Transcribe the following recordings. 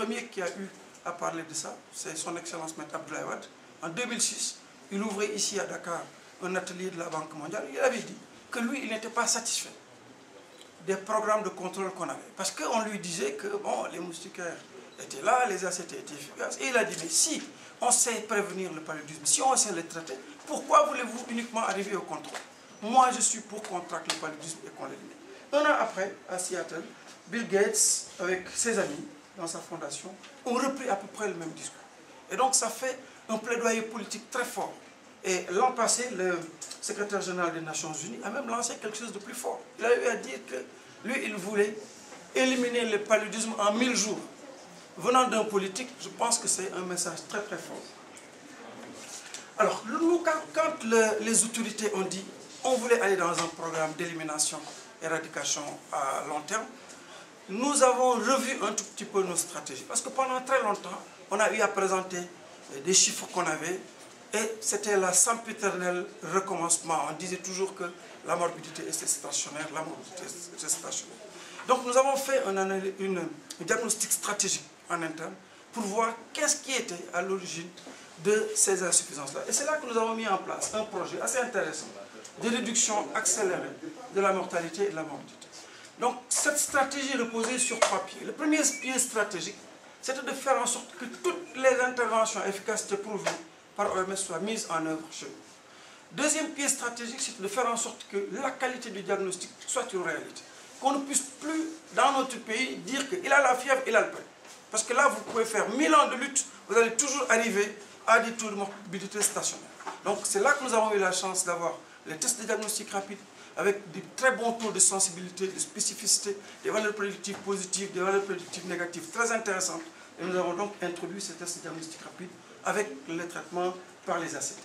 premier qui a eu à parler de ça, c'est son Excellence Maître Abdoulaye Wade. En 2006, il ouvrait ici à Dakar un atelier de la Banque mondiale. Il avait dit que lui, il n'était pas satisfait des programmes de contrôle qu'on avait. Parce qu'on lui disait que bon, les moustiquaires étaient là, les ACT étaient efficaces. Et il a dit, mais si on sait prévenir le paludisme, si on sait le traiter, pourquoi voulez-vous uniquement arriver au contrôle? Moi, je suis pour qu'on traque le paludisme et qu'on l'élimine. Un an après, à Seattle, Bill Gates, avec ses amis, dans sa fondation, ont repris à peu près le même discours. Et donc, ça fait un plaidoyer politique très fort. Et l'an passé, le secrétaire général des Nations Unies a même lancé quelque chose de plus fort. Il a eu à dire que lui, il voulait éliminer le paludisme en 1000 jours. Venant d'un politique, je pense que c'est un message très très fort. Alors, nous, quand les autorités ont dit on voulait aller dans un programme d'élimination, éradication à long terme, nous avons revu un tout petit peu nos stratégies. Parce que pendant très longtemps, on a eu à présenter des chiffres qu'on avait, et c'était la sempiternel recommencement. On disait toujours que la morbidité était stationnaire, la morbidité était stationnaire. Donc nous avons fait un diagnostic stratégique en interne pour voir qu'est-ce qui était à l'origine de ces insuffisances-là. Et c'est là que nous avons mis en place un projet assez intéressant de réduction accélérée de la mortalité et de la morbidité. Donc cette stratégie reposait sur 3 pieds. Le premier pied stratégique, c'était de faire en sorte que toutes les interventions efficaces prouvées par OMS soient mises en œuvre chez nous. Deuxième pied stratégique, c'est de faire en sorte que la qualité du diagnostic soit une réalité. Qu'on ne puisse plus, dans notre pays, dire qu'il a la fièvre, il a le pain. Parce que là, vous pouvez faire 1000 ans de lutte, vous allez toujours arriver à des taux de morbidité stationnaires. Donc c'est là que nous avons eu la chance d'avoir les tests de diagnostic rapide, avec des très bons taux de sensibilité, de spécificité, des valeurs prédictives positives, des valeurs prédictives négatives très intéressantes. Et nous avons donc introduit ces tests de diagnostic rapide avec le traitement par les ACT.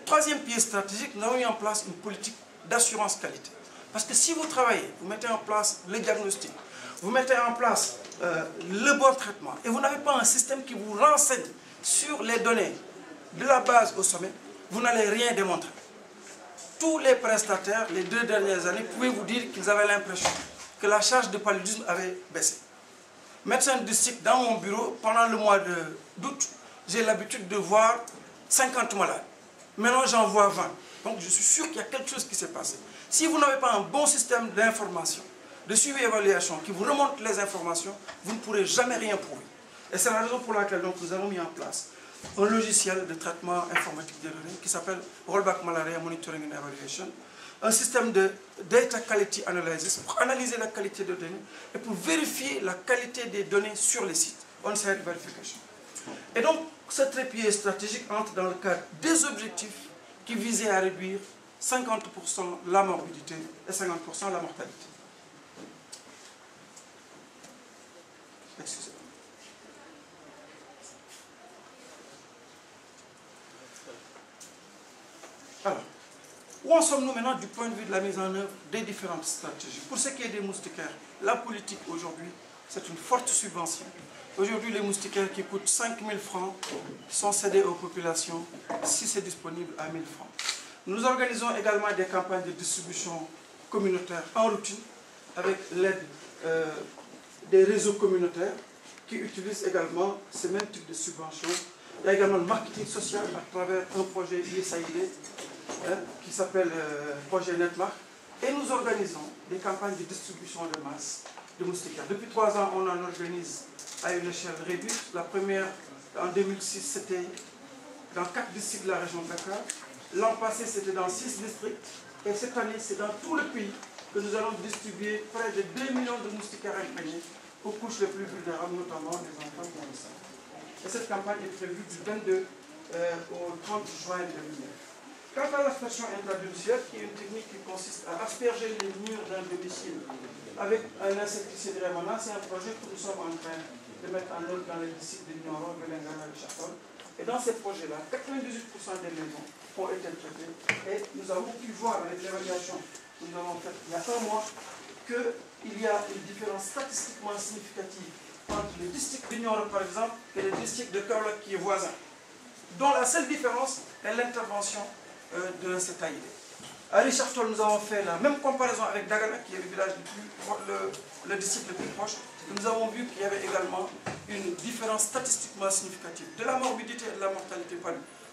Troisième pied stratégique, nous avons mis en place une politique d'assurance qualité. Parce que si vous travaillez, vous mettez en place le diagnostic, vous mettez en place le bon traitement, et vous n'avez pas un système qui vous renseigne sur les données de la base au sommet, vous n'allez rien démontrer. Tous les prestataires, les 2 dernières années, pouvaient vous dire qu'ils avaient l'impression que la charge de paludisme avait baissé. Médecin de district, dans mon bureau, pendant le mois d'août, j'ai l'habitude de voir 50 malades. Maintenant, j'en vois 20. Donc, je suis sûr qu'il y a quelque chose qui s'est passé. Si vous n'avez pas un bon système d'information, de suivi et évaluation qui vous remonte les informations, vous ne pourrez jamais rien prouver. Et c'est la raison pour laquelle donc, nous avons mis en place un logiciel de traitement informatique des données qui s'appelle Rollback Malaria Monitoring and Evaluation, un système de Data Quality Analysis pour analyser la qualité des données et pour vérifier la qualité des données sur les sites, on-site verification. Et donc, ce trépied stratégique entre dans le cadre des objectifs qui visaient à réduire 50% la morbidité et 50% la mortalité. Excusez-moi. Alors, où en sommes-nous maintenant du point de vue de la mise en œuvre des différentes stratégies? Pour ce qui est des moustiquaires, la politique aujourd'hui, c'est une forte subvention. Aujourd'hui, les moustiquaires qui coûtent 5 000 francs sont cédés aux populations si c'est disponible à 1 000 francs. Nous organisons également des campagnes de distribution communautaire en routine avec l'aide des réseaux communautaires qui utilisent également ce même type de subventions. Il y a également le marketing social à travers un projet USAID qui s'appelle Projet Netmark. Et nous organisons des campagnes de distribution de masse de moustiquaires. Depuis 3 ans, on en organise à une échelle réduite. La première, en 2006, c'était dans 4 districts de la région de Dakar. L'an passé, c'était dans 6 districts. Et cette année, c'est dans tout le pays que nous allons distribuer près de 2 millions de moustiquaires imprégnés aux couches les plus vulnérables, notamment les enfants et les enfants. Et cette campagne est prévue du 22 au 30 juin 2009. Quant à l'aspersion intradomiciliaire, qui est une technique qui consiste à asperger les murs d'un domicile avec un insecticide rémanent, c'est un projet que nous sommes en train de mettre en œuvre dans les districts de Nioro, Belengana et Chapol. Et dans ces projets-là, 98% des maisons ont été traitées. Et nous avons pu voir avec l'évaluation que nous avons faite il y a 1 mois qu'il y a une différence statistiquement significative entre les districts de Nioro, par exemple, et les districts de Kaolack qui est voisin, dont la seule différence est l'intervention de l'insecticide. À Richard Toll, nous avons fait la même comparaison avec Dagana, qui est le village le district le plus proche. Nous avons vu qu'il y avait également une différence statistiquement significative de la morbidité et de la mortalité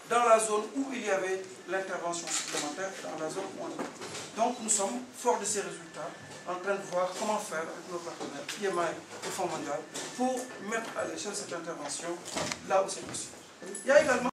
dans la zone où il y avait l'intervention supplémentaire et dans la zone où on est. Donc nous sommes forts de ces résultats, en train de voir comment faire avec nos partenaires, IMI et Fonds mondial, pour mettre à l'échelle cette intervention là où c'est possible. Il y a également